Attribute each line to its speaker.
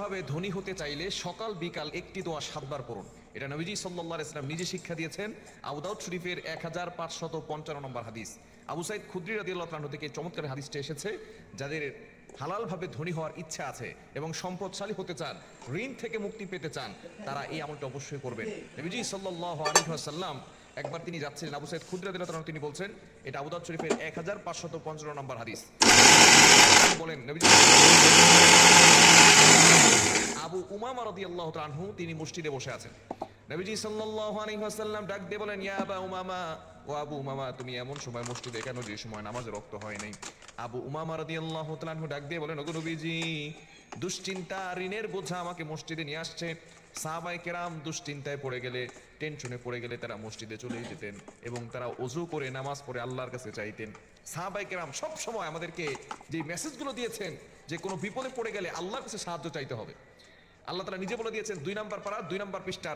Speaker 1: ভাবে ধনী হতে চাইলে সকাল বিকাল একটি দোয়া 7 বার পড়ুন। এটা নবীজি সাল্লাল্লাহু আলাইহি ওয়াসাল্লাম নিজে শিক্ষা দিয়েছেন। আবু দাউদ শরীফের 1555 নম্বর হাদিস। আবু সাইদ খুদরি রাদিয়াল্লাহু তাআলা থেকে চমৎকার হাদিসটা এসেছে, যাদের হালাল ভাবে ধনী হওয়ার ইচ্ছা আছে এবং সম্পদশালী হতে চান, ঋণ থেকে মুক্তি পেতে চান, তারা এই আমলটা অবশ্যই করবেন। নবীজি সাল্লাল্লাহু আলাইহি ওয়াসাল্লাম একবার তিনি যাচ্ছিলেন, আবু সাইদ খুদরি রাদিয়াল্লাহু তাআলা তিনি বলছেন, এটা আবু দাউদ শরীফের 1555 নম্বর হাদিস। বলেন নবীজি আবু উমামা রাদিয়াল্লাহু তাআলা আনহু তিনি মসজিদে বসে আছেন। নবীজি সাল্লাল্লাহু আলাইহি ওয়াসাল্লাম ডাক দিয়ে বলেন, ইয়া আবা উমামা, ও আবু উমামা, তুমি এমন সময় মসজিদে কেন যে সময় নামাজের রক্ত হয় নাই? আবু উমামা রাদিয়াল্লাহু তাআলা আনহু ডাক দিয়ে বলেন, ওগো নবীজি, দুশ্চিন্তা ঋণের বোঝা আমাকে মসজিদে নিয়ে আসছে। সাহাবায়ে কেরাম দুশ্চিন্তায় পড়ে গেলে, টেনশনে পড়ে গেলে তারা মসজিদে চলে যেতেন এবং তারা ওযু করে নামাজ পড়ে আল্লাহর কাছে চাইতেন। সাহাবায়ে কেরাম সব সময় আমাদেরকে যে মেসেজগুলো দিয়েছেন যে কোনো বিপদে পড়ে গেলে আল্লাহর কাছে সাহায্য চাইতে হবে। আল্লাহ তাআলা নিজে বলে দিয়েছেন 2 নম্বর পারা 2 নম্বর পৃষ্ঠার